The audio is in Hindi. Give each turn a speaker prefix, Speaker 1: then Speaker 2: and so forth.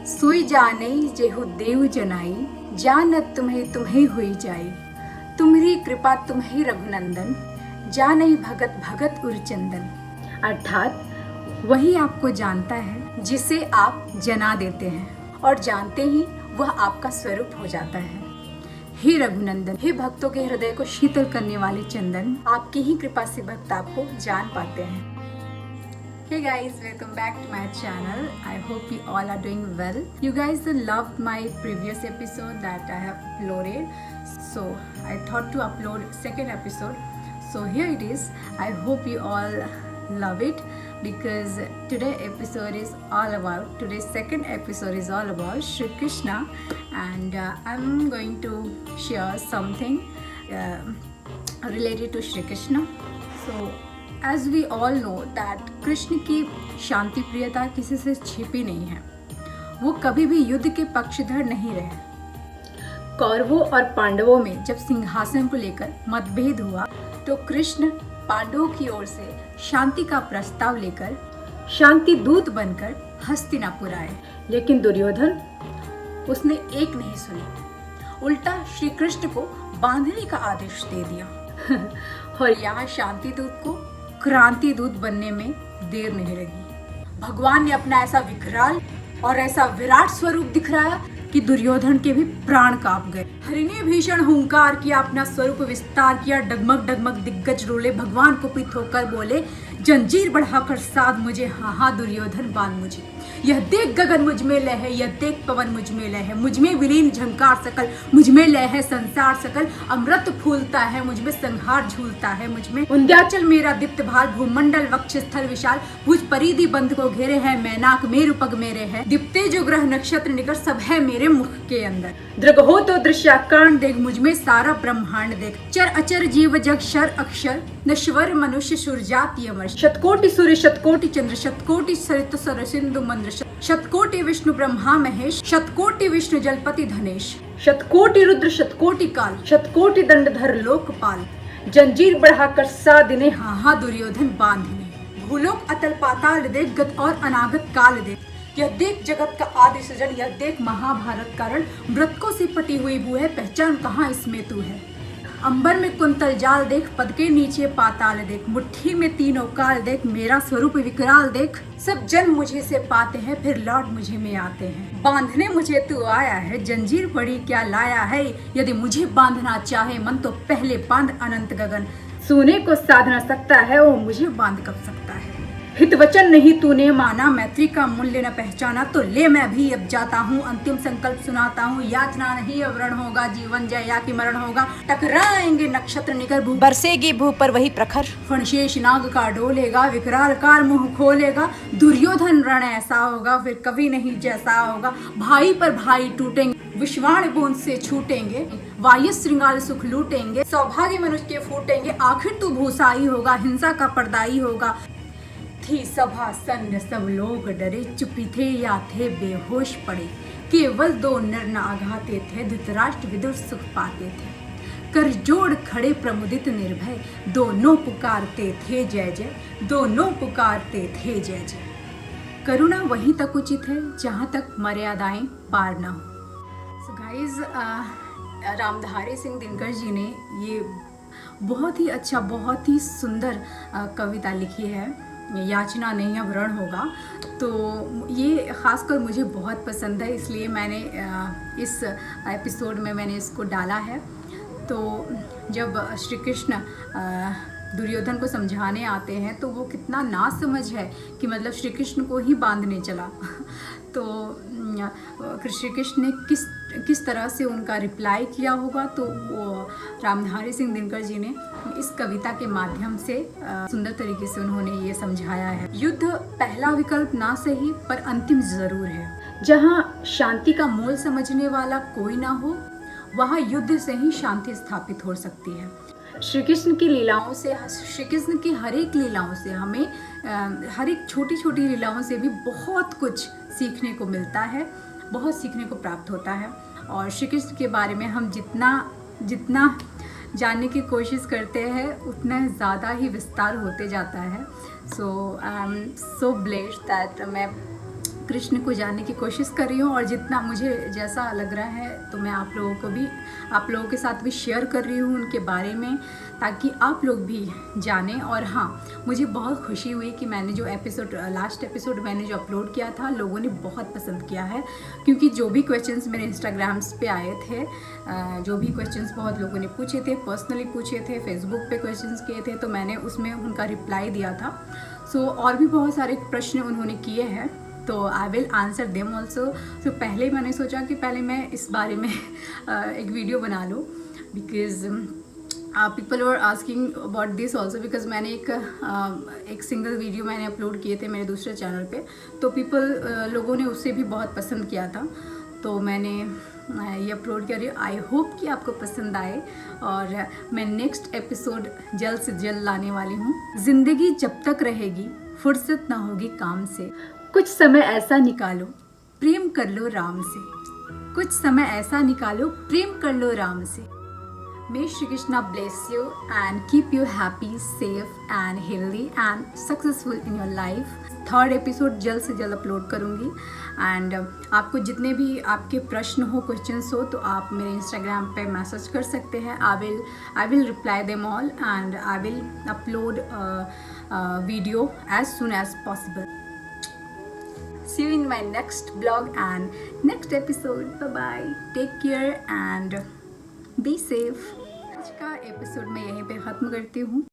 Speaker 1: सोई जाने जेहु देव जनाई, जानत तुम्हें तुम्हें हुई जाई। तुम्हारी कृपा तुम्हें रघुनंदन, जानई भगत भगत उरचंदन। अर्थात वही आपको जानता है जिसे आप जना देते हैं और जानते ही वह आपका स्वरूप हो जाता है। हे रघुनंदन, हे भक्तों के हृदय को शीतल करने वाले चंदन, आपकी ही कृपा से भक्त आपको जान पाते हैं। Hey guys, welcome back to my channel. I hope you all are doing well. You guys loved my previous episode that I have uploaded, so I thought to upload second episode. So here it is. I hope you all love it because today's second episode is all about Shri Krishna, and I'm going to share something related to Shri Krishna. So as we all know that Krishna की शांति प्रियता किसी से छिपी नहीं है। वो कभी भी युद्ध के पक्षधर नहीं रहे। कौरवों और पांडवों में जब सिंहासन को लेकर मतभेद हुआ तो कृष्ण पांडवों की ओर से शांति का प्रस्ताव लेकर शांति दूत बनकर हस्तिनापुर आए। लेकिन दुर्योधन उसने एक नहीं सुनी, उल्टा श्री कृष्ण को बांधने का आदेश दे दिया और यहाँ शांति दूत को क्रांति दूत बनने में देर नहीं लगी। भगवान ने अपना ऐसा विकराल और ऐसा विराट स्वरूप दिखलाया कि दुर्योधन के भी प्राण कांप गए। हरि ने भीषण हुंकार किया, अपना स्वरूप विस्तार किया, डगमग डगमग दिग्गज रोले, भगवान को पीठ होकर बोले, जंजीर बढ़ाकर साध मुझे, हाँ हाँ दुर्योधन बांध मुझे। यह देख गगन मुझ में लय है, यह देख पवन मुझ में लय है, मुझ में विलीन झंकार सकल, मुझ में लय है संसार सकल, अमृत फूलता है मुझ में, संहार झूलता है मुझ में, विंध्याचल मेरा दीप्त भाल, भूमंडल वक्ष स्थल विशाल, भुज परिधि बंध को घेरे है, मैनाक मेरु पग मेरे है, दीप्ते जो ग्रह नक्षत्र निकट सब है मेरे मुख के अंदर। दृग हो तो दृश्याकांड देख, मुझ में सारा ब्रह्मांड देख, चर अचर जीव जग शर अक्षर, नश्वर मनुष्य सुरजाति अमर, शतकोटि सूर्य शतकोटि चंद्र, शतकोटि सरित सर सिंधु मंद्र, शतकोटि विष्णु ब्रह्मा महेश, शतकोटि विष्णु जलपति धनेश, शतकोटि रुद्र शतकोटि काल, शतकोटि दंडधर लोकपाल, जंजीर बढ़ाकर साधिने, हाँ हाँ दुर्योधन बांधिने। भूलोक अतल पाताल देख, गत और अनागत काल देख, यह देख जगत का आदि सृजन, यह देख महाभारत कारण, मृतकों से पटी हुई भू है, पहचान कहाँ इसमें तू है। अंबर में कुंतल जाल देख, पद के नीचे पाताल देख, मुट्ठी में तीनों काल देख, मेरा स्वरूप विकराल देख, सब जन मुझे से पाते हैं फिर लौट मुझे में आते हैं। बांधने मुझे तू आया है, जंजीर पड़ी क्या लाया है, यदि मुझे बांधना चाहे मन तो पहले बांध अनंत गगन, सोने को साध न सकता है वो मुझे बांध कब सकता है। हित वचन नहीं तूने माना, मैत्री का मूल्य न पहचाना, तो ले मैं भी अब जाता हूँ, अंतिम संकल्प सुनाता हूँ, याचना नहीं अब रण होगा, जीवन जय या कि मरण होगा, टकराएंगे नक्षत्र निकर, भू बरसेगी भू पर वही प्रखर, फणशेष नाग का डोलेगा, विकराल कार मुंह खोलेगा, दुर्योधन रण ऐसा होगा फिर कभी नहीं जैसा होगा, भाई पर भाई टूटेंगे, विश्वाण बूंद से छूटेंगे, वायु श्रृंगार सुख लूटेंगे, सौभाग्य मनुष्य के फूटेंगे, आखिर तू भूसाई होगा, हिंसा का पर्दाई होगा। थी सभा सन्न सब लोग डरे, चुपी थे या थे बेहोश पड़े, केवल दो नर न आघाते थे, धृतराष्ट्र विदुर सुख पाते थे, कर जोड़ खड़े प्रमुदित निर्भय, दोनों पुकारते थे जय जय, दोनों पुकारते थे जय जय। करुणा वहीं तक उचित है जहाँ तक मर्यादाएं पार न हो। सो गाइज, रामधारी सिंह दिनकर जी ने ये बहुत ही अच्छा, बहुत ही सुंदर कविता लिखी है, याचना नहीं अब रण होगा। तो ये ख़ासकर मुझे बहुत पसंद है, इसलिए मैंने इस एपिसोड में मैंने इसको डाला है। तो जब श्री कृष्ण दुर्योधन को समझाने आते हैं तो वो कितना नासमझ है कि मतलब श्री कृष्ण को ही बांधने चला तो श्री कृष्ण ने किस तरह से उनका रिप्लाई किया होगा, तो वो रामधारी सिंह दिनकर जी ने इस कविता के माध्यम से सुंदर तरीके से उन्होंने ये समझाया है। युद्ध पहला विकल्प ना सही पर अंतिम जरूर है। जहाँ शांति का मोल समझने वाला कोई ना हो, वहाँ युद्ध से ही शांति स्थापित हो सकती है। श्री कृष्ण की लीलाओं से, श्री कृष्ण की हर एक लीलाओं से हमें हर एक छोटी छोटी लीलाओं से भी बहुत कुछ सीखने को मिलता है, बहुत सीखने को प्राप्त होता है। और श्री कृष्ण के बारे में हम जितना जानने की कोशिश करते हैं उतना ज़्यादा ही विस्तार होते जाता है। So I am so blessed that मैं कृष्ण को जानने की कोशिश कर रही हूँ, और जितना मुझे जैसा लग रहा है तो मैं आप लोगों के साथ भी शेयर कर रही हूँ उनके बारे में, ताकि आप लोग भी जानें। और हाँ, मुझे बहुत खुशी हुई कि मैंने जो लास्ट एपिसोड मैंने जो अपलोड किया था, लोगों ने बहुत पसंद किया है, क्योंकि जो भी क्वेश्चंस मेरे इंस्टाग्राम्स पे आए थे, जो भी क्वेश्चंस बहुत लोगों ने पूछे थे, पर्सनली पूछे थे, फेसबुक पे क्वेश्चंस किए थे, तो मैंने उसमें उनका रिप्लाई दिया था। सो और भी बहुत सारे प्रश्न उन्होंने किए हैं, तो I will answer them also. तो पहले मैंने सोचा कि पहले मैं इस बारे में एक वीडियो बना लूँ, because people were asking about this also, because मैंने एक सिंगल वीडियो मैंने अपलोड किए थे मेरे दूसरे चैनल पे, तो लोगों ने उससे भी बहुत पसंद किया था, तो मैंने ये अपलोड कर रही हूँ। आई होप कि आपको पसंद आए, और मैं नेक्स्ट एपिसोड जल्द से जल्द लाने वाली हूँ। ज़िंदगी जब तक रहेगी फुर्सत ना होगी काम से, कुछ समय ऐसा निकालो प्रेम कर लो राम से, कुछ समय ऐसा निकालो प्रेम कर लो राम से। May Shri Krishna bless you and keep you happy, safe and healthy and successful in your life. Third episode जल्द से जल्द अपलोड करूँगी, एंड आपको जितने भी आपके प्रश्न हो, क्वेश्चंस हो, तो आप मेरे इंस्टाग्राम पे मैसेज कर सकते हैं। I will reply them all and I will upload video as soon as possible. See you in my next blog and next episode. Bye bye. Take care and be safe. आज का एपिसोड मैं यहीं पे ख़त्म करती हूँ।